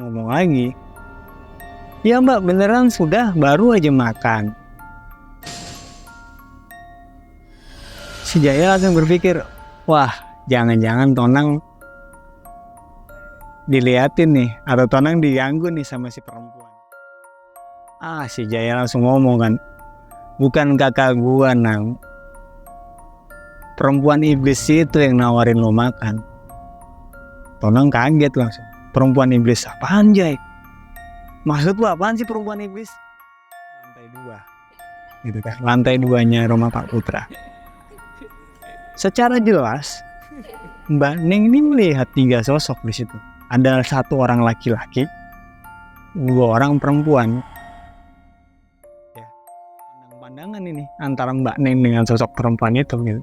ngomong lagi. Ya mbak, beneran sudah, baru aja makan. Si Jaya langsung berpikir, wah jangan-jangan Tonang diliatin nih, atau Tonang diganggu nih sama si perempuan. Si Jaya langsung ngomong kan, bukan kakak gua Nang, perempuan iblis itu yang nawarin lo makan. Tonang kaget langsung, perempuan iblis apaan Jay? Maksud lu apaan sih perempuan iblis? Lantai 2 gitu kan, lantai 2-nya rumah Pak Putra. Secara jelas Mbak Neng ini melihat 3 sosok di situ. Ada 1 orang laki-laki, 2 orang perempuan. Ya, pandangan ini antara Mbak Neng dengan sosok perempuan itu gitu.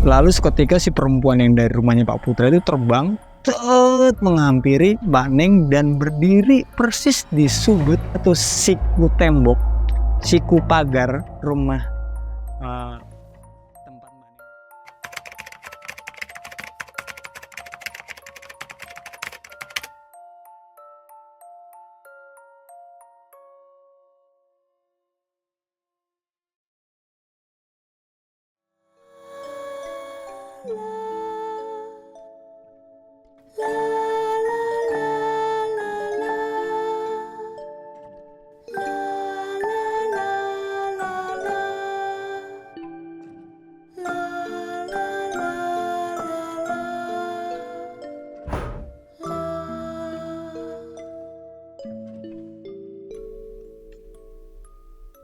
Lalu seketika si perempuan yang dari rumahnya Pak Putra itu terbang, menghampiri Mbak Neng dan berdiri persis di sudut atau siku tembok, siku pagar rumah tempat Mbak Neng.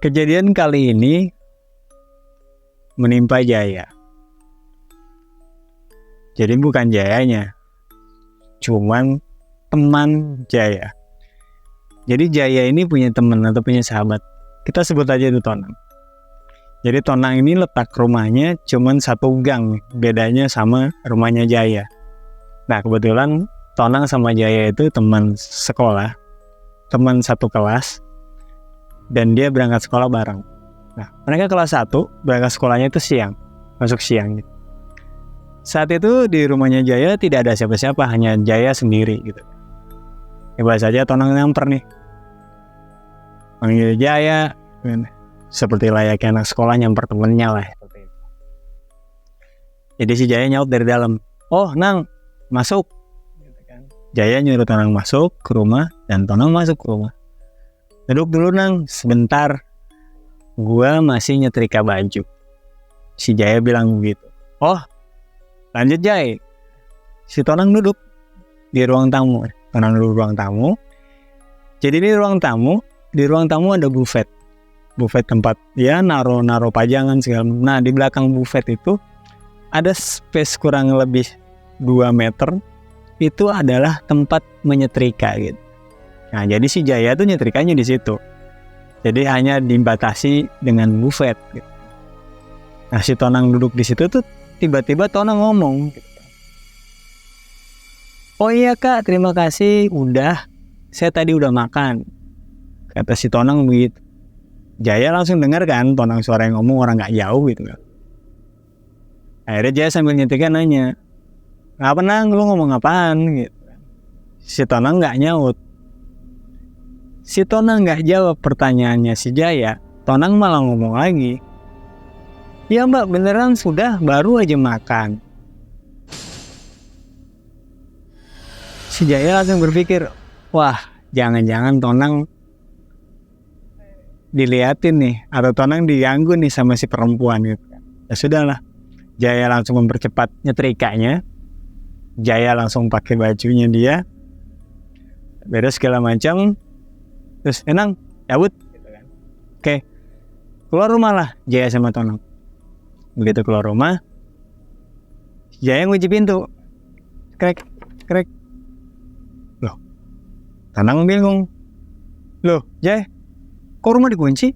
Kejadian kali ini menimpa Jaya. Jadi bukan Jayanya, cuman teman Jaya. Jadi Jaya ini punya teman atau punya sahabat, kita sebut aja itu Tonang. Jadi Tonang ini letak rumahnya cuman 1 gang, bedanya sama rumahnya Jaya. Nah kebetulan Tonang sama Jaya itu teman sekolah, teman 1 kelas, dan dia berangkat sekolah bareng. Nah mereka kelas 1, berangkat sekolahnya itu siang, masuk siang gitu. Saat itu di rumahnya Jaya tidak ada siapa-siapa, hanya Jaya sendiri gitu. Coba saja Tonang nyamper nih, panggil Jaya, seperti layaknya anak sekolah nyamper temennya lah. Jadi si Jaya nyaut dari dalam, oh Nang, masuk. Jaya nyuruh Tonang masuk ke rumah, dan Tonang masuk ke rumah. Duduk dulu Nang, sebentar, gua masih nyetrika baju. Si Jaya bilang begitu. Oh, lanjut Jay. Si Tonang duduk di ruang tamu. Tonang duduk di ruang tamu. Jadi di ruang tamu ada buffet. Buffet tempat ya naro pajangan segala. Nah di belakang buffet itu ada space kurang lebih 2 meter. Itu adalah tempat menyetrika gitu. Nah jadi si Jaya tuh nyetrikanya di situ. Jadi hanya dibatasi dengan buffet gitu. Nah si Tonang duduk di situ tuh tiba-tiba Tonang ngomong gitu. Oh iya kak, terima kasih, udah, saya tadi udah makan, kata si Tonang begitu. Jaya langsung dengar kan Tonang suara yang ngomong orang gak jauh gitu kan. Akhirnya Jaya sambil nyetrika nanya, apa Nang, lu ngomong apaan gitu. Si Tonang gak nyaut. Si Tonang gak jawab pertanyaannya si Jaya. Tonang malah ngomong lagi, ya mbak, beneran sudah, baru aja makan. Si Jaya langsung berpikir, wah jangan-jangan Tonang diliatin nih, atau Tonang diganggu nih sama si perempuan gitu. Ya sudahlah, Jaya langsung mempercepat nyetrikanya. Jaya langsung pakai bajunya dia, beres segala macam. Terus Nang, cabut gitu kan. Oke, keluar rumah lah Jaya sama Tonang. Begitu keluar rumah, Jaya ngunci pintu, krek krek. Loh, Tonang bingung. Loh Jaya, kok rumah dikunci?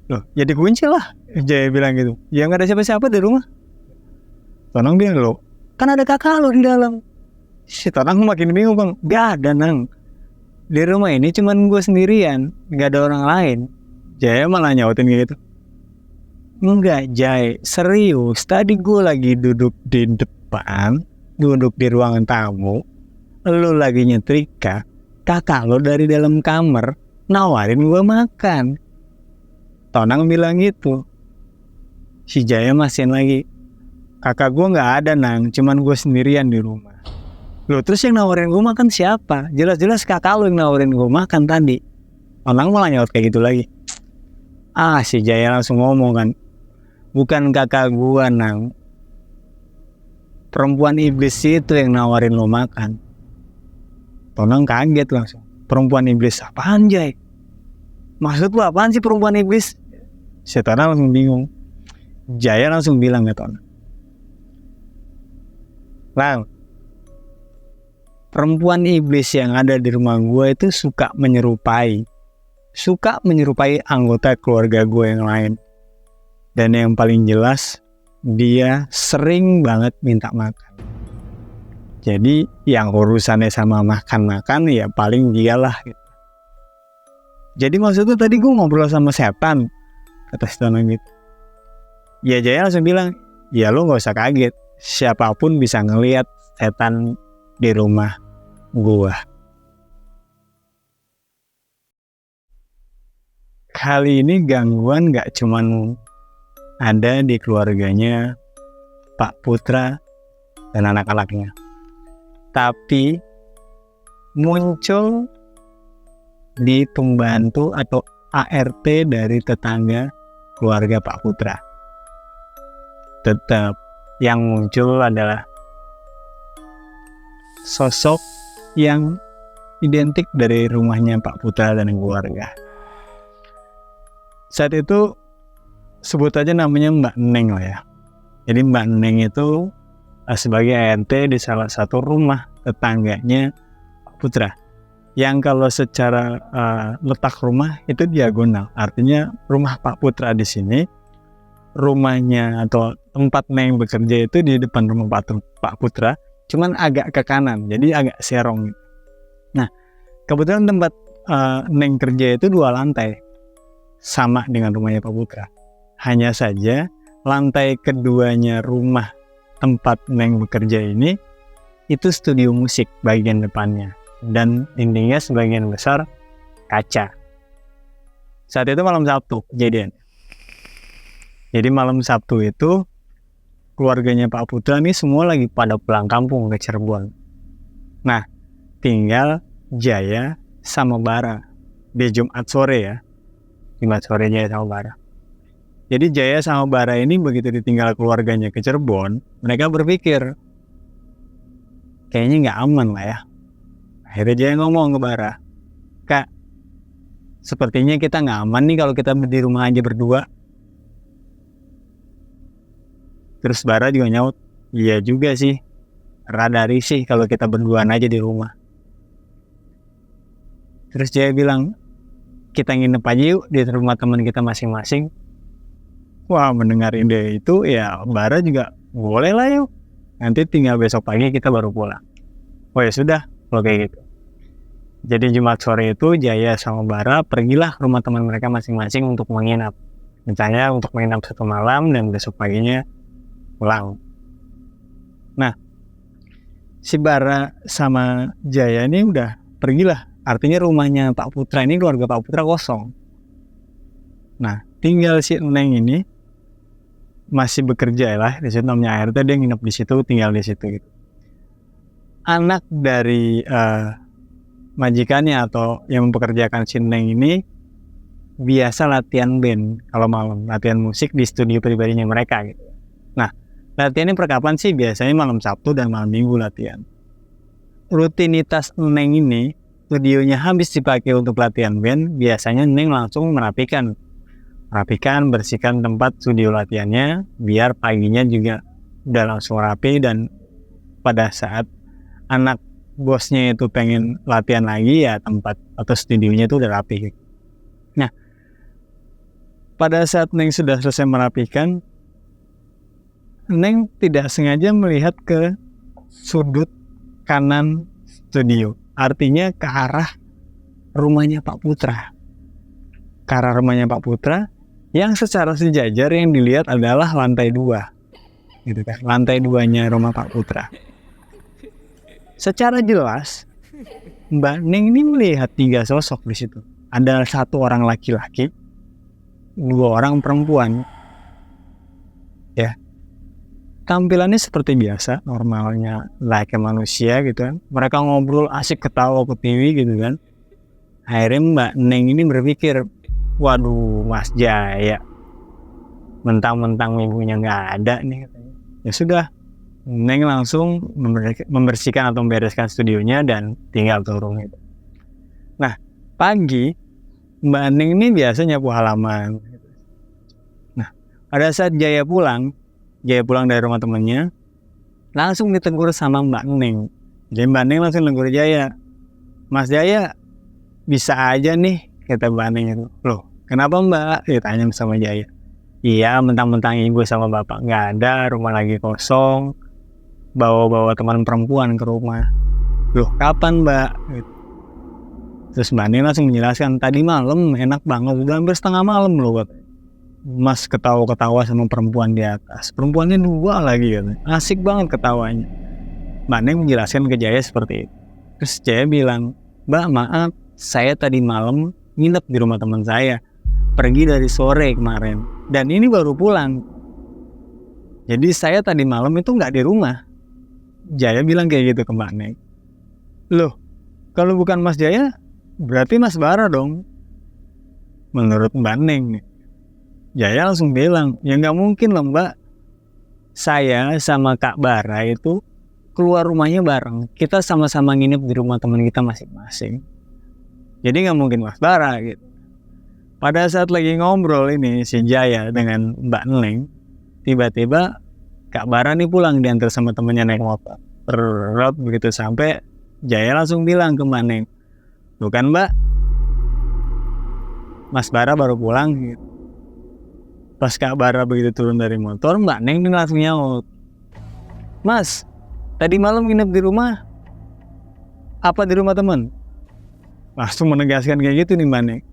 Loh ya dikunci lah, Jaya bilang gitu. Ya nggak ada siapa-siapa di rumah. Tonang bilang, loh kan ada kakak lo di dalam. Si Tonang makin bingung bang. Gak ada Nang, di rumah ini cuman gue sendirian, gak ada orang lain. Jaya malah nyautin gitu. Enggak Jay, serius, tadi gue lagi duduk di depan, duduk di ruangan tamu, lu lagi nyetrika, kakak lo dari dalam kamar nawarin gue makan. Tonang bilang gitu. Si Jaya masihin lagi, kakak gue gak ada Nang, cuman gue sendirian di rumah. Loh terus yang nawarin gue makan siapa? Jelas-jelas kakak lo yang nawarin gue makan tadi. Tonang malah nyaut kayak gitu lagi. Si Jaya langsung ngomong kan, bukan kakak gue Nang, perempuan iblis itu yang nawarin lo makan. Tonang kaget langsung, perempuan iblis apaan Jay? Maksud lo apaan sih perempuan iblis? Si Tonang langsung bingung. Jaya langsung bilang ke Tonang, Lang, perempuan iblis yang ada di rumah gue itu suka menyerupai anggota keluarga gue yang lain. Dan yang paling jelas, dia sering banget minta makan. Jadi yang urusannya sama makan-makan ya paling dialah gitu. Jadi maksudnya tadi gue ngobrol sama setan, kata si Tonang gitu. Ya Jaya langsung bilang, ya lo gak usah kaget, siapapun bisa ngelihat setan di rumah gua. Kali ini gangguan gak cuman ada di keluarganya Pak Putra dan anak-anaknya, tapi muncul di pembantu atau ART dari tetangga keluarga Pak Putra. Tetap yang muncul adalah sosok yang identik dari rumahnya Pak Putra dan keluarga. Saat itu sebut aja namanya Mbak Neng lah ya. Jadi Mbak Neng itu sebagai ART di salah satu rumah tetangganya Pak Putra. Yang kalau secara letak rumah itu diagonal. Artinya rumah Pak Putra di sini, rumahnya atau tempat Neng bekerja itu di depan rumah Pak Putra, cuman agak ke kanan, jadi agak serong. Nah, kebetulan tempat Neng kerja itu 2 lantai, sama dengan rumahnya Pak Putra. Hanya saja lantai keduanya rumah tempat Neng bekerja ini itu studio musik bagian depannya, dan dindingnya sebagian besar kaca. Saat itu malam Sabtu kejadian. Jadi malam Sabtu itu keluarganya Pak Putra ini semua lagi pada pulang kampung ke Cirebon. Nah, tinggal Jaya sama Bara di Jumat sore ya. Jumat sore Jaya sama Bara. Jadi Jaya sama Bara ini begitu ditinggal keluarganya ke Cirebon, mereka berpikir kayaknya nggak aman lah ya. Akhirnya Jaya ngomong ke Bara, Kak, sepertinya kita nggak aman nih kalau kita di rumah aja berdua. Terus Bara juga nyaut, iya juga sih, rada risih kalau kita berduaan aja di rumah. Terus Jaya bilang, kita nginep aja yuk di rumah teman kita masing-masing. Wah, mendengar ide itu ya Bara juga boleh lah yuk. Nanti tinggal besok pagi kita baru pulang. Oh ya sudah, kalau kayak gitu. Jadi Jumat sore itu Jaya sama Bara pergilah ke rumah teman mereka masing-masing untuk menginap. Misalnya untuk menginap 1 malam dan besok paginya pulang. Nah, si Bara sama Jaya ini udah pergilah. Artinya rumahnya Pak Putra ini, keluarga Pak Putra kosong. Nah, tinggal si Neng ini masih bekerja lah. Di situ namanya ART, dia nginep di situ, tinggal di situ gitu. Anak dari majikannya atau yang mempekerjakan si Neng ini biasa latihan band kalau malam, latihan musik di studio pribadinya mereka gitu. Nah, latihannya per kapan sih? Biasanya malam Sabtu dan malam Minggu latihan. Rutinitas Neng ini, studionya habis dipakai untuk latihan band, biasanya Neng langsung merapikan, bersihkan tempat studio latihannya, biar paginya juga udah langsung rapi, dan pada saat anak bosnya itu pengen latihan lagi ya tempat atau studionya itu udah rapi. Nah, pada saat Neng sudah selesai merapikan, Neng tidak sengaja melihat ke sudut kanan studio, artinya ke arah rumahnya Pak Putra. Ke arah rumahnya Pak Putra yang secara sejajar yang dilihat adalah lantai 2. Gitu kan, lantai 2-nya rumah Pak Putra. secara jelas Mbak Neng ini melihat 3 sosok di situ. Ada 1 orang laki-laki, 2 orang perempuan. Ya, tampilannya seperti biasa, normalnya layaknya manusia gitu kan. Mereka ngobrol asik ketawa ke TV gitu kan. Akhirnya Mbak Neng ini berpikir, waduh Mas Jaya, mentang-mentang ibunya nggak ada nih katanya. Ya sudah, Neng langsung membersihkan atau membereskan studionya dan tinggal turun gitu. Nah, pagi Mbak Neng ini biasa nyapu halaman. Nah, pada saat Jaya pulang dari rumah temennya, langsung ditegur sama Mbak Neng. Jadi Mbak Neng langsung tegur Jaya. Mas Jaya, bisa aja nih, kata Mbak Neng itu. Loh, kenapa Mbak? Ditanya sama Jaya. Iya, mentang-mentang ibu sama bapak nggak ada, rumah lagi kosong, bawa-bawa teman perempuan ke rumah. Loh, kapan Mbak? Terus Mbak Neng langsung menjelaskan, tadi malam enak banget, udah hampir setengah malam loh. Mas ketawa-ketawa sama perempuan di atas. Perempuannya 2 lagi gitu. Asik banget ketawanya. Mbak Neng menjelaskan ke Jaya seperti itu. Terus Jaya bilang, Mbak maaf, saya tadi malam nginep di rumah teman saya. Pergi dari sore kemarin. Dan ini baru pulang. Jadi saya tadi malam itu nggak di rumah. Jaya bilang kayak gitu ke Mbak Neng. Loh, kalau bukan Mas Jaya, berarti Mas Bara dong. Menurut Mbak Neng nih. Jaya langsung bilang, ya nggak mungkin loh Mbak. Saya sama Kak Bara itu keluar rumahnya bareng. Kita sama-sama nginep di rumah teman kita masing-masing. Jadi nggak mungkin Mas Bara gitu. Pada saat lagi ngobrol ini si Jaya dengan Mbak Neng, tiba-tiba Kak Bara nih pulang diantar sama temennya naik motor. Terus begitu sampai Jaya langsung bilang ke Mbak Neng, tuh kan Mbak, Mas Bara baru pulang gitu. Pas Kak Bara begitu turun dari motor, Mbak Neng langsung nyaut, Mas, tadi malam nginep di rumah? Apa di rumah teman? Langsung menegaskan kayak gitu nih Mbak Neng.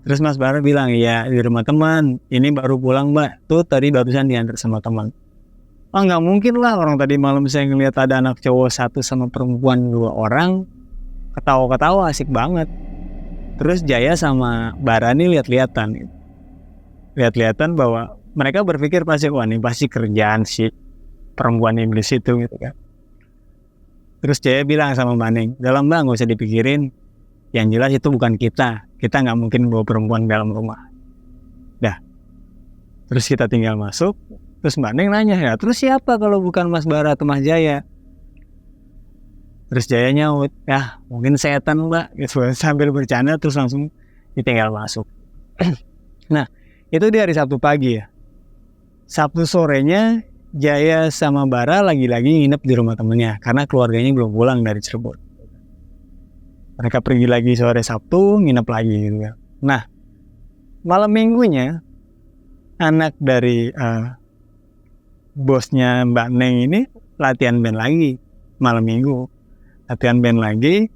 Terus Mas Bara bilang, iya di rumah teman, ini baru pulang Mbak, tuh tadi barusan diantar sama teman. Oh nggak mungkin lah, orang tadi malam saya ngeliat ada anak cowok 1 sama perempuan 2 orang, ketawa-ketawa asik banget. Terus Jaya sama Bara nih lihat-lihatan bahwa mereka berpikir pasti, wah ini pasti kerjaan si perempuan iblis itu gitu kan. Terus Jaya bilang sama Mbak Neng, dalam Mbak nggak usah dipikirin, yang jelas itu bukan kita nggak mungkin bawa perempuan dalam rumah. Dah, terus kita tinggal masuk. Terus Mbak Neng nanya, ya terus siapa kalau bukan Mas Bara atau Mas Jaya? Terus Jaya nyaut, ya mungkin setan Mbak gitu, sambil bercanda. Terus langsung ditinggal masuk. Nah, itu di hari Sabtu pagi ya. Sabtu sorenya Jaya sama Bara lagi-lagi nginep di rumah temennya karena keluarganya belum pulang dari Cirebon. Mereka pergi lagi sore Sabtu, nginep lagi gitu ya. Nah, malam minggunya anak dari bosnya Mbak Neng ini latihan band lagi malam minggu. Latihan band lagi,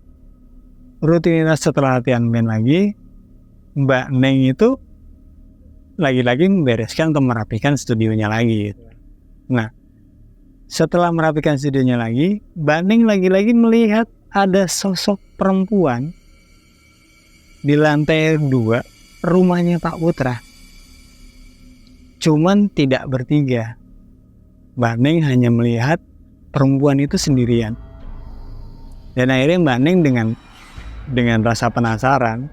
rutinitas setelah latihan band lagi, Mbak Neng itu lagi-lagi membereskan atau merapikan studionya lagi gitu. Nah, setelah merapikan studionya lagi, Mbak Neng lagi-lagi melihat ada sosok perempuan di lantai 2 rumahnya Pak Putra. Cuman tidak bertiga. Mbak Neng hanya melihat perempuan itu sendirian. Dan akhirnya Mbak Neng dengan rasa penasaran,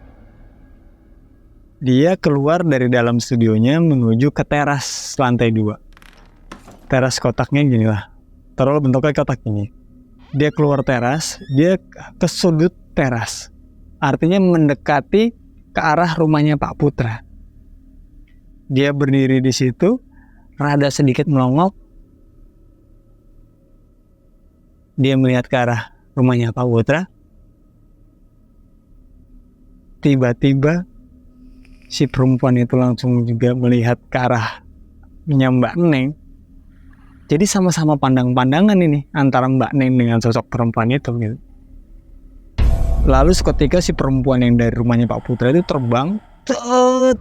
dia keluar dari dalam studionya menuju ke teras lantai 2. Teras kotaknya gini lah. Taruh bentuknya kotak ini. Dia keluar teras, dia ke sudut teras. Artinya mendekati ke arah rumahnya Pak Putra. Dia berdiri di situ, rada sedikit melongok. Dia melihat ke arah rumahnya Pak Putra. Tiba-tiba si perempuan itu langsung juga melihat ke arah Mbak Neng. Jadi sama-sama pandang-pandangan ini antara Mbak Neng dengan sosok perempuan itu gitu. Lalu seketika si perempuan yang dari rumahnya Pak Putra itu terbang,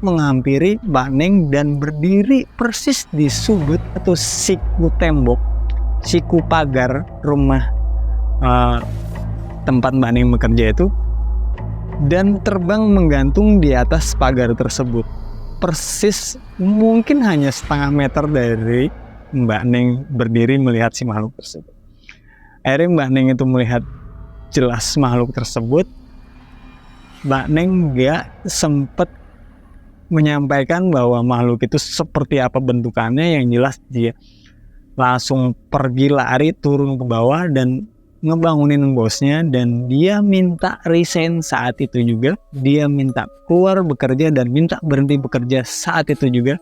menghampiri Mbak Neng dan berdiri persis di sudut atau siku tembok, siku pagar rumah eh, tempat Mbak Neng bekerja itu, dan terbang menggantung di atas pagar tersebut. Persis mungkin hanya setengah meter dari Mbak Neng berdiri melihat si makhluk tersebut. Akhirnya Mbak Neng itu melihat jelas makhluk tersebut. Mbak Neng gak sempet menyampaikan bahwa makhluk itu seperti apa bentukannya. Yang jelas dia langsung pergi lari turun ke bawah dan ngebangunin bosnya, dan dia minta resign saat itu juga. Dia minta keluar bekerja dan minta berhenti bekerja saat itu juga,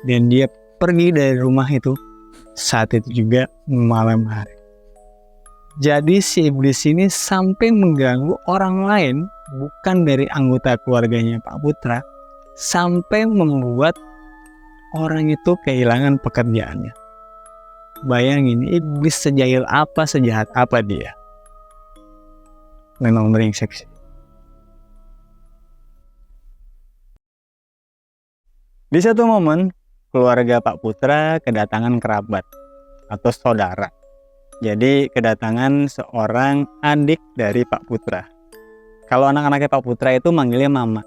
dan dia pergi dari rumah itu saat itu juga malam hari. Jadi si iblis ini sampai mengganggu orang lain, bukan dari anggota keluarganya Pak Putra, sampai membuat orang itu kehilangan pekerjaannya. Bayangin, iblis sejahil apa, sejahat apa dia. Memang brengsek sih. Di satu momen, keluarga Pak Putra kedatangan kerabat atau saudara. Jadi kedatangan seorang adik dari Pak Putra. Kalau anak-anaknya Pak Putra itu manggilnya mama.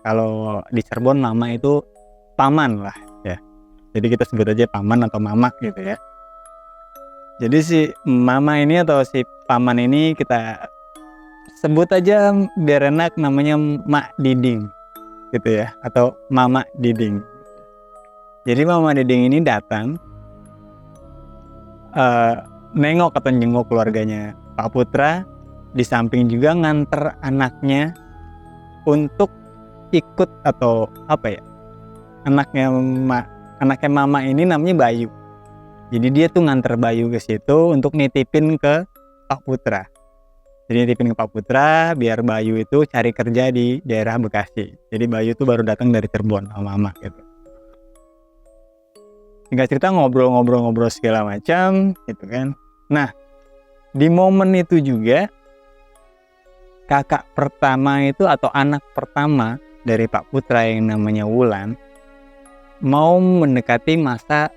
Kalau di Cirebon mama itu paman lah ya. Jadi kita sebut aja paman atau mama gitu ya. Jadi si mama ini atau si paman ini kita sebut aja biar enak, namanya Mak Diding gitu ya, atau Mama Diding. Jadi Mama Diding ini datang nengok atau jenguk keluarganya Pak Putra, di samping juga nganter anaknya untuk ikut atau apa ya, anaknya Mama ini namanya Bayu. Jadi dia tuh nganter Bayu ke situ untuk nitipin ke Pak Putra. Jadi nitipin ke Pak Putra biar Bayu itu cari kerja di daerah Bekasi. Jadi Bayu tuh baru datang dari Cirebon sama mama gitu. Singkat cerita ngobrol segala macam gitu kan. Nah, di momen itu juga kakak pertama itu atau anak pertama dari Pak Putra yang namanya Wulan mau mendekati masa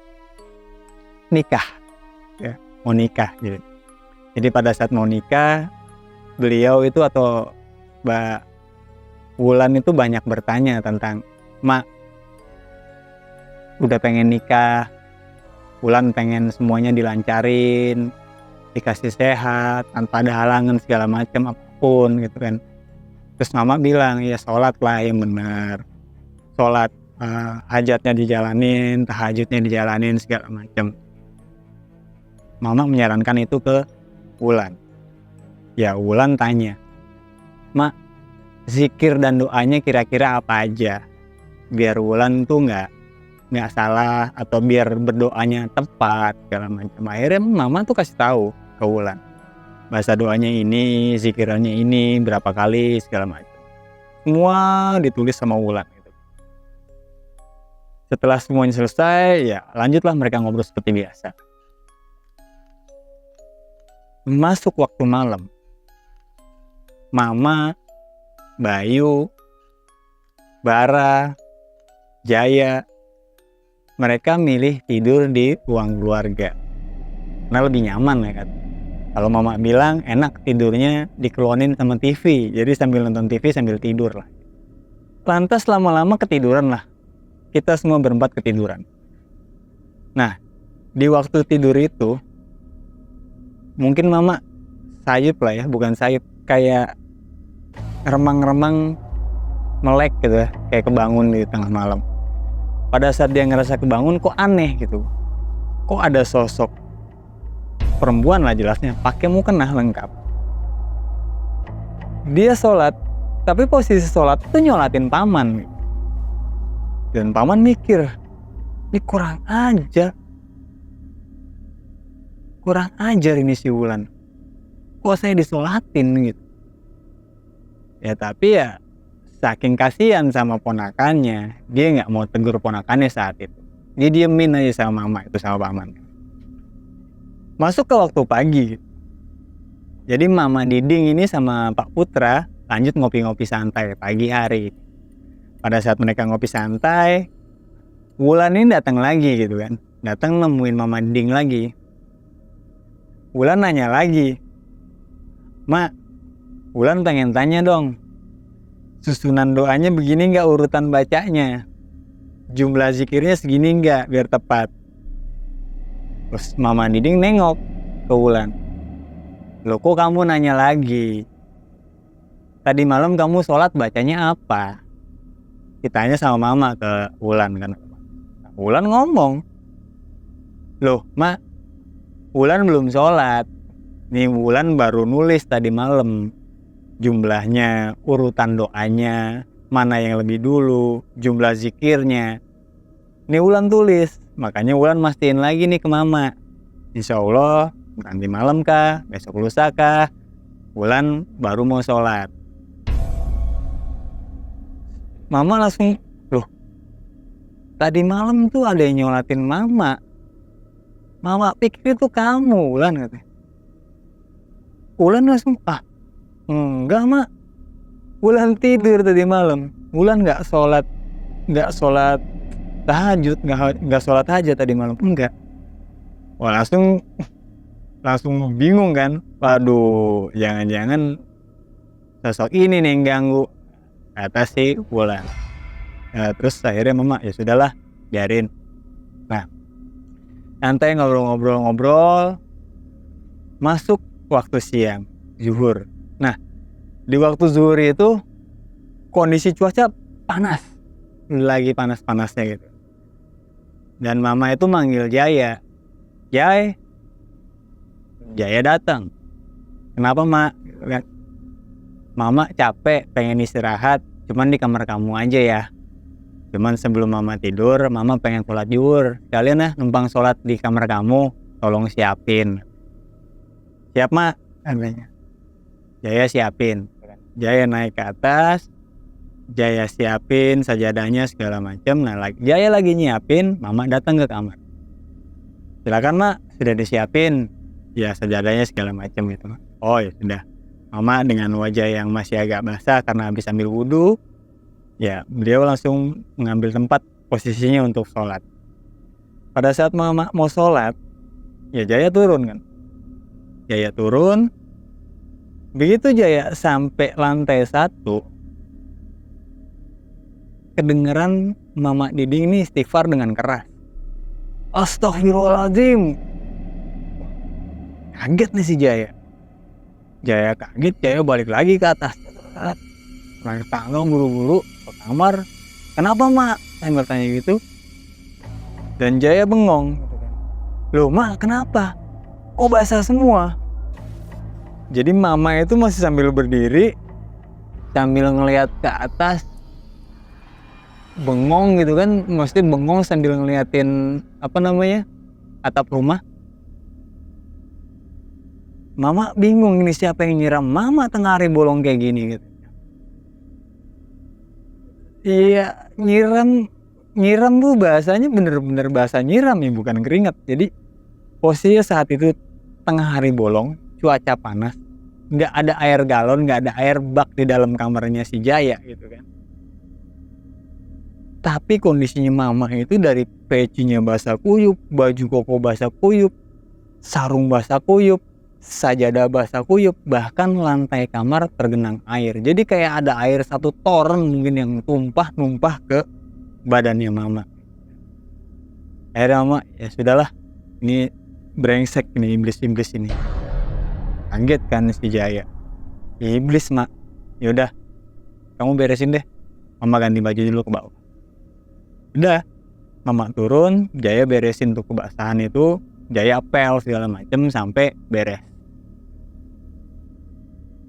nikah ya, mau nikah gitu. Jadi pada saat mau nikah, beliau itu atau Mbak Wulan itu banyak bertanya tentang, Mak, udah pengen nikah, Wulan pengen semuanya dilancarin, dikasih sehat, tanpa ada halangan segala macam apapun gitu kan. Terus mama bilang, ya sholat lah yang benar, sholat, hajatnya dijalanin, tahajudnya dijalanin segala macam. Mama menyarankan itu ke Wulan. Ya Wulan tanya, Mak, zikir dan doanya kira-kira apa aja biar Wulan tuh nggak salah, atau biar berdoanya tepat segala macam. Akhirnya mama tuh kasih tahu ke Wulan, bahasa doanya ini, zikirannya ini, berapa kali segala macam. Semua ditulis sama Wulan gitu. Setelah semuanya selesai, ya lanjutlah mereka ngobrol seperti biasa. Masuk waktu malam, Mama, Bayu, Bara, Jaya, mereka milih tidur di ruang keluarga karena lebih nyaman ya kan. Kalau mama bilang enak tidurnya dikelonin sama TV, jadi sambil nonton TV sambil tidur lah. Lantas lama-lama ketiduran lah, kita semua berempat ketiduran. Nah, di waktu tidur itu mungkin mama sayup lah ya, bukan sayup, kayak remang-remang melek gitu ya, kayak kebangun di tengah malam. Pada saat dia ngerasa kebangun, kok aneh gitu, kok ada sosok perempuan lah jelasnya, pakai mukena lengkap. Dia sholat, tapi posisi sholat itu nyolatin paman. Dan paman mikir, ini kurang ajar ini si Wulan, kok saya disolatin gitu. Ya tapi ya saking kasihan sama ponakannya, dia nggak mau tegur ponakannya saat itu. Dia diemin aja sama mama itu, sama paman. Masuk ke waktu pagi. Jadi Mama Diding ini sama Pak Putra lanjut ngopi-ngopi santai pagi hari. Pada saat mereka ngopi santai, Wulan ini datang lagi gitu kan. Datang nemuin Mama Diding lagi. Wulan nanya lagi, Mak, Wulan pengen tanya dong, susunan doanya begini nggak urutan bacanya? Jumlah zikirnya segini nggak biar tepat? Terus Mama Diding nengok ke Wulan. Loh kok kamu nanya lagi? Tadi malam kamu sholat bacanya apa? Ditanya sama Mama ke Wulan kan. Wulan ngomong, loh Mak, Wulan belum sholat. Nih Wulan baru nulis tadi malam. Jumlahnya, urutan doanya, mana yang lebih dulu, jumlah zikirnya. Nih Wulan tulis, makanya Wulan mastiin lagi nih ke Mama. Insya Allah nanti malam kah, besok lusa kah, Wulan baru mau sholat. Mama langsung, loh tadi malam tuh ada yang nyolatin Mama. Mama pikir itu kamu, Wulan katanya. Wulan langsung, enggak Mak, Wulan tidur tadi malam. Wulan nggak sholat tahajud, nggak sholat hajat tadi malam, enggak. Wah langsung bingung kan. Waduh, jangan-jangan sosok ini nih yang ganggu, kata si Wulan. Terus akhirnya Mama, ya sudahlah, biarin. Nah, santai ngobrol-ngobrol, masuk waktu siang, zuhur. Nah, di waktu zuhur itu kondisi cuaca panas, lagi panas-panasnya gitu. Dan Mama itu manggil Jaya. Jaya datang. Kenapa Mak? Mama capek, pengen istirahat, cuman di kamar kamu aja ya. Cuman sebelum Mama tidur, Mama pengen sholat zuhur. Sekalian ya numpang sholat di kamar kamu, tolong siapin. Siap Mak, katanya. Jaya siapin. Jaya naik ke atas, Jaya siapin sajadahnya segala macam. Nah, Jaya lagi nyiapin, Mama datang ke kamar. Silakan Mak, sudah disiapin. Ya sajadahnya segala macam gitu. Oh ya sudah. Mama dengan wajah yang masih agak basah karena habis ambil wudhu, ya beliau langsung mengambil tempat posisinya untuk sholat. Pada saat Mama mau sholat, ya Jaya turun kan. Jaya turun. Begitu Jaya sampai lantai 1, kedengeran Mama Diding ini istighfar dengan keras. Astagfirullahaladzim. Kaget nih si Jaya. Jaya kaget, Jaya balik lagi ke atas. Naik tangga buru-buru ke kamar. Kenapa Mak? Saya bertanya gitu. Dan Jaya bengong. Loh Mak, kenapa? Kok basah semua? Jadi Mama itu masih sambil berdiri, sambil ngelihat ke atas, bengong gitu kan, mesti bengong sambil ngeliatin atap rumah. Mama bingung ini siapa yang nyiram Mama tengah hari bolong kayak gini gitu. Iya, nyiram tuh bahasanya bener-bener bahasa nyiram ya, bukan keringat. Jadi posisinya saat itu tengah hari bolong, cuaca panas, nggak ada air galon, nggak ada air bak di dalam kamarnya si Jaya gitu kan. Tapi kondisinya Mama itu dari pecinya basah kuyup, baju koko basah kuyup, sarung basah kuyup, sajadah basah kuyup, bahkan lantai kamar tergenang air. Jadi kayak ada air satu toren mungkin yang numpah ke badannya Mama. Akhirnya Mama, ya sudahlah, ini brengsek nih iblis ini. Kaget kan si Jaya. Iblis Mak. Yaudah, kamu beresin deh. Mama ganti baju dulu ke bawah. Udah, Mama turun, Jaya beresin tuh kebasahan itu, Jaya pel segala macem sampai beres.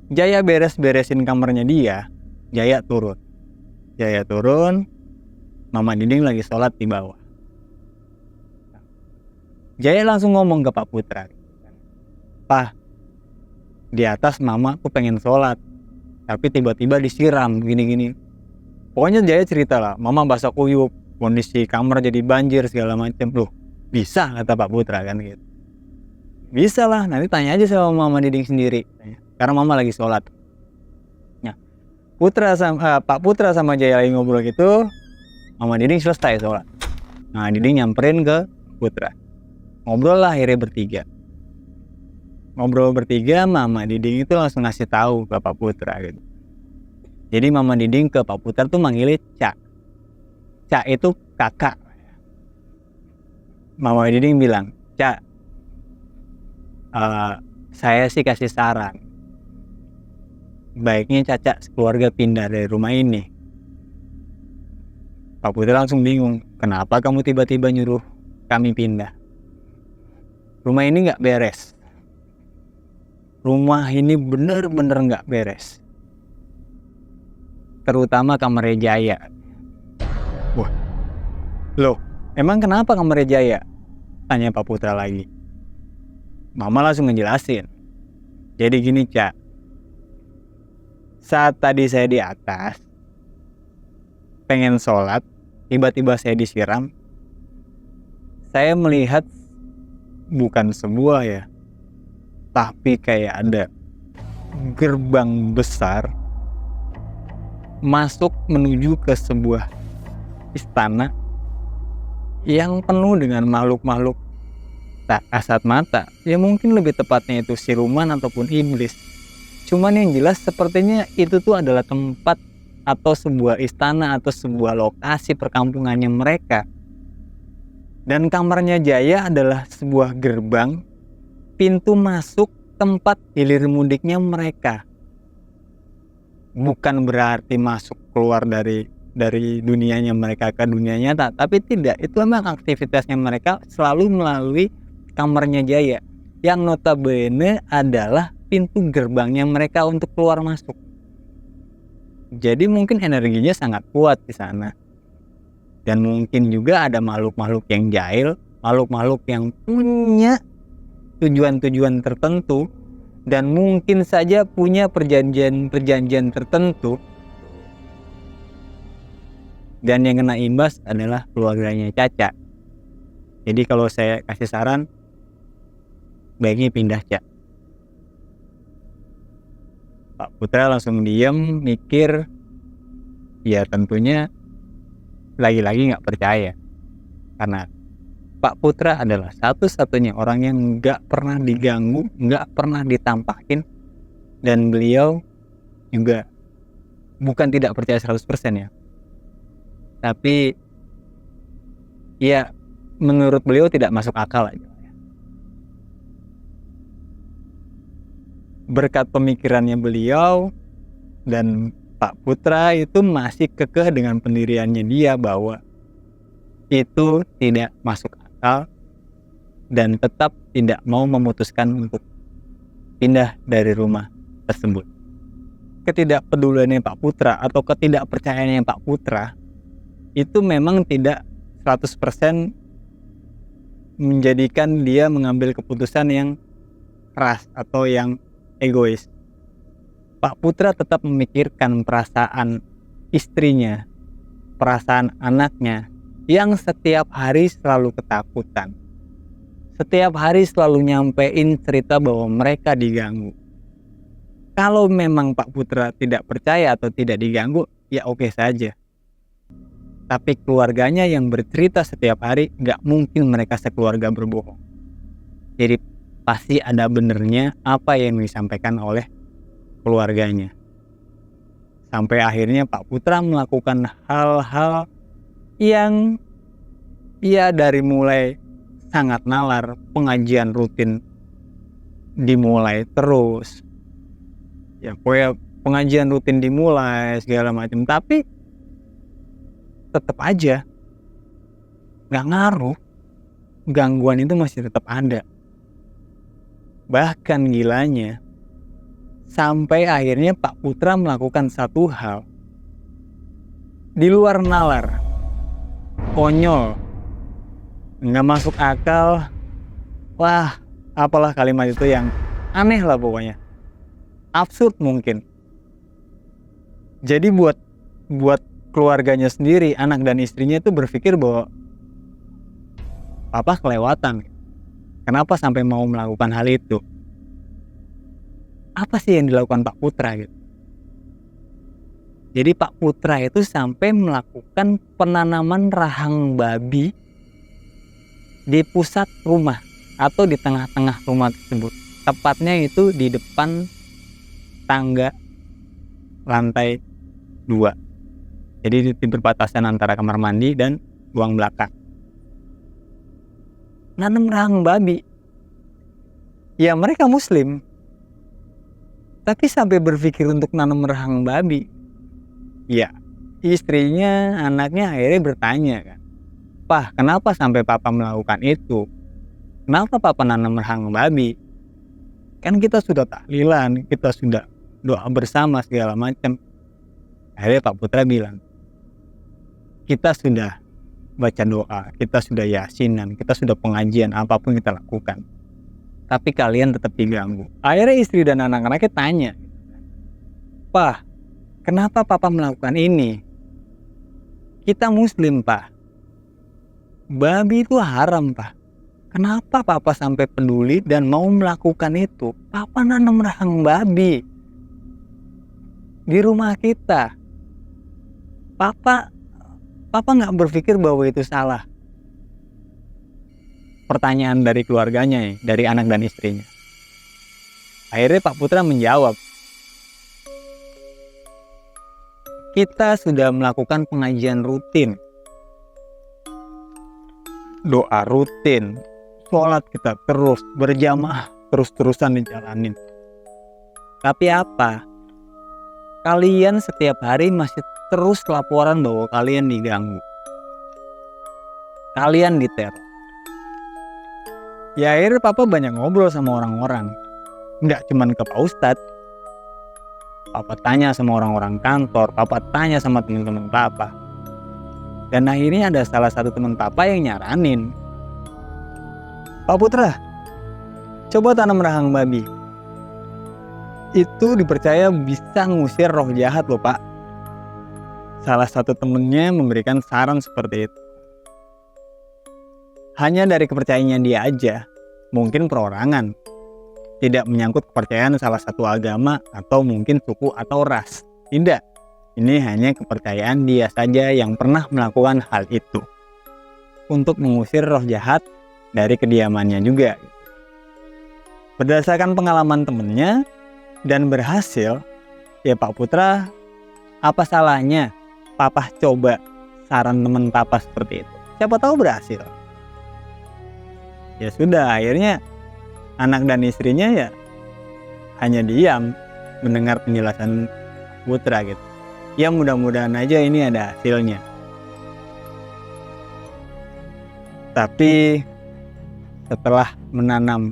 Jaya beresin kamarnya dia, Jaya turun, Mama Diding lagi sholat di bawah. Jaya langsung ngomong ke Pak Putra, Pak, di atas Mama aku pengen sholat, tapi tiba-tiba disiram gini-gini. Pokoknya Jaya cerita lah, Mama basah kuyup, kondisi kamar jadi banjir segala macam. Loh, bisa kata Pak Putra kan gitu. Bisa lah, nanti tanya aja sama Mama Diding sendiri. Karena Mama lagi sholat. Nah, Pak Putra sama Jaya lagi ngobrol gitu, Mama Diding selesai sholat. Nah, Diding nyamperin ke Putra. Ngobrol lah akhirnya bertiga. ngobrol bertiga, Mama Diding itu langsung ngasih tahu ke Pak Putra gitu. Jadi Mama Diding ke Pak Putra tuh manggilnya Cak. Cak itu kakak. Mama Diding bilang, Cak, saya sih kasih saran, baiknya Caca sekeluarga pindah dari rumah ini. Pak Putra langsung bingung, kenapa kamu tiba-tiba nyuruh kami pindah? Rumah ini gak beres. Rumah ini bener-bener gak beres. Terutama kamarnya Jaya. Wah, loh, emang kenapa kamarnya Jaya? Tanya Pak Putra lagi. Mama langsung ngejelasin. Jadi gini, Cak. Saat tadi saya di atas, pengen sholat, tiba-tiba saya disiram. Saya melihat bukan sebuah ya, tapi kayak ada gerbang besar masuk menuju ke sebuah istana yang penuh dengan makhluk-makhluk tak kasat mata. Ya mungkin lebih tepatnya itu siluman ataupun iblis. Cuman yang jelas sepertinya itu tuh adalah tempat atau sebuah istana atau sebuah lokasi perkampungannya mereka. Dan kamarnya Jaya adalah sebuah gerbang, pintu masuk tempat hilir mudiknya mereka. Bukan berarti masuk keluar dari dunianya mereka ke dunia nyata, tapi tidak, itu memang aktivitasnya mereka selalu melalui kamarnya Jaya, yang notabene adalah pintu gerbangnya mereka untuk keluar masuk. Jadi mungkin energinya sangat kuat di sana. Dan mungkin juga ada makhluk-makhluk yang jahil, makhluk-makhluk yang punya tujuan-tujuan tertentu, dan mungkin saja punya perjanjian-perjanjian tertentu. Dan yang kena imbas adalah keluarganya Caca. Jadi kalau saya kasih saran, baiknya pindah, Cak. Pak Putra langsung diem, mikir. Ya tentunya lagi-lagi gak percaya. Karena Pak Putra adalah satu-satunya orang yang gak pernah diganggu, gak pernah ditampakin. Dan beliau juga bukan tidak percaya 100% ya. Tapi ya menurut beliau tidak masuk akal aja. Berkat pemikirannya beliau dan Pak Putra itu masih kekeh dengan pendiriannya dia bahwa itu tidak masuk akal dan tetap tidak mau memutuskan untuk pindah dari rumah tersebut. Ketidakpeduliannya Pak Putra atau ketidakpercayaannya Pak Putra itu memang tidak 100% menjadikan dia mengambil keputusan yang keras atau yang egois. Pak Putra tetap memikirkan perasaan istrinya, perasaan anaknya yang setiap hari selalu ketakutan. Setiap hari selalu nyampein cerita bahwa mereka diganggu. Kalau memang Pak Putra tidak percaya atau tidak diganggu, ya oke saja. Tapi keluarganya yang bercerita setiap hari, gak mungkin mereka sekeluarga berbohong. Jadi pasti ada benernya apa yang disampaikan oleh keluarganya. Sampai akhirnya Pak Putra melakukan hal-hal yang ya dari mulai sangat nalar, pengajian rutin dimulai terus. Ya pokoknya pengajian rutin dimulai segala macam, tapi tetap aja gak ngaruh. Gangguan itu masih tetap ada. Bahkan gilanya, sampai akhirnya Pak Putra melakukan satu hal di luar nalar, konyol, nggak masuk akal. Wah, apalah kalimat itu yang aneh lah pokoknya, absurd mungkin. Jadi buat keluarganya sendiri, anak dan istrinya itu berpikir bahwa papa kelewatan. Kenapa sampai mau melakukan hal itu? Apa sih yang dilakukan Pak Putra gitu? Jadi Pak Putra itu sampai melakukan penanaman rahang babi di pusat rumah atau di tengah-tengah rumah tersebut. Tepatnya itu di depan tangga lantai 2. Jadi di perbatasan antara kamar mandi dan ruang belakang. Nanam rahang babi. Ya mereka muslim, tapi sampai berpikir untuk nanam rahang babi. Ya istrinya, anaknya akhirnya bertanya kan, "Pah, kenapa sampai papa melakukan itu? Kenapa papa nanam rahang babi? Kan kita sudah tahlilan, kita sudah doa bersama segala macam." Akhirnya Pak Putra bilang, "Kita sudah baca doa, kita sudah yasinan, kita sudah pengajian, apapun kita lakukan. Tapi kalian tetap diganggu." Akhirnya istri dan anak-anaknya tanya, "Pah, kenapa papa melakukan ini? Kita muslim, Pak. Babi itu haram, Pak. Kenapa papa sampai peduli dan mau melakukan itu? Papa nanam rahang babi di rumah kita. Papa nggak berpikir bahwa itu salah." Pertanyaan dari keluarganya, dari anak dan istrinya. Akhirnya Pak Putra menjawab, "Kita sudah melakukan pengajian rutin, doa rutin, sholat kita terus berjamaah, terus-terusan dijalanin. Tapi apa? Kalian setiap hari masih terus laporan bahwa kalian diganggu, kalian diteror." Ya akhirnya papa banyak ngobrol sama orang-orang. Nggak cuman ke Pak Ustadz. Papa tanya sama orang-orang kantor, papa tanya sama teman-teman papa. Dan akhirnya ada salah satu teman papa yang nyaranin, "Pak Putra, coba tanam rahang babi. Itu dipercaya bisa ngusir roh jahat loh, Pak." Salah satu temennya memberikan saran seperti itu. Hanya dari kepercayaannya dia aja, mungkin perorangan, tidak menyangkut kepercayaan salah satu agama atau mungkin suku atau ras. Tidak, ini hanya kepercayaan dia saja yang pernah melakukan hal itu untuk mengusir roh jahat dari kediamannya juga. Berdasarkan pengalaman temennya dan berhasil, ya Pak Putra, apa salahnya papa coba saran teman papa seperti itu? Siapa tahu berhasil. Ya sudah, akhirnya anak dan istrinya ya hanya diam mendengar penjelasan Putra gitu. Ya mudah-mudahan aja ini ada hasilnya. Tapi setelah menanam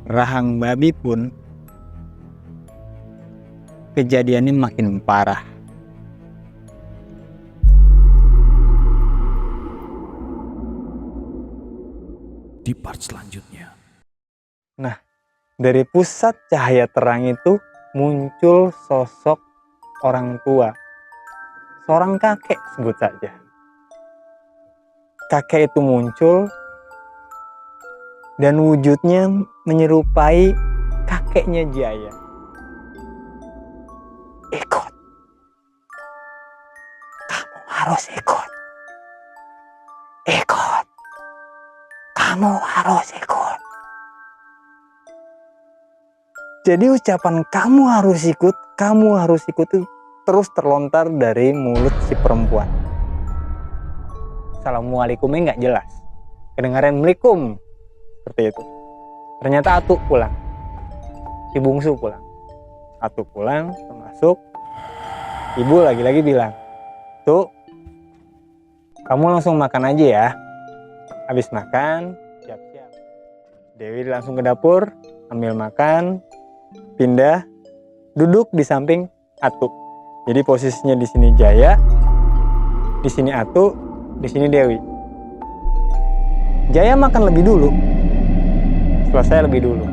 rahang babi pun kejadiannya makin parah. Di part selanjutnya. Nah, dari pusat cahaya terang itu muncul sosok orang tua. Seorang kakek sebut saja. Kakek itu muncul dan wujudnya menyerupai kakeknya Jaya. "Ikut. Kamu harus ikut. Ikut. Kamu harus ikut." Jadi ucapan "kamu harus ikut itu terus terlontar dari mulut si perempuan. Assalamualaikumnya nggak jelas, kedengaran "Waalaikum" seperti itu. Ternyata Atu pulang, si bungsu pulang. Atu pulang, termasuk ibu lagi-lagi bilang, "Tuh, kamu langsung makan aja ya. Habis makan, siap-siap." Dewi langsung ke dapur, ambil makan, pindah, duduk di samping Atu. Jadi posisinya di sini Jaya, di sini Atu, di sini Dewi. Jaya makan lebih dulu, selesai lebih dulu.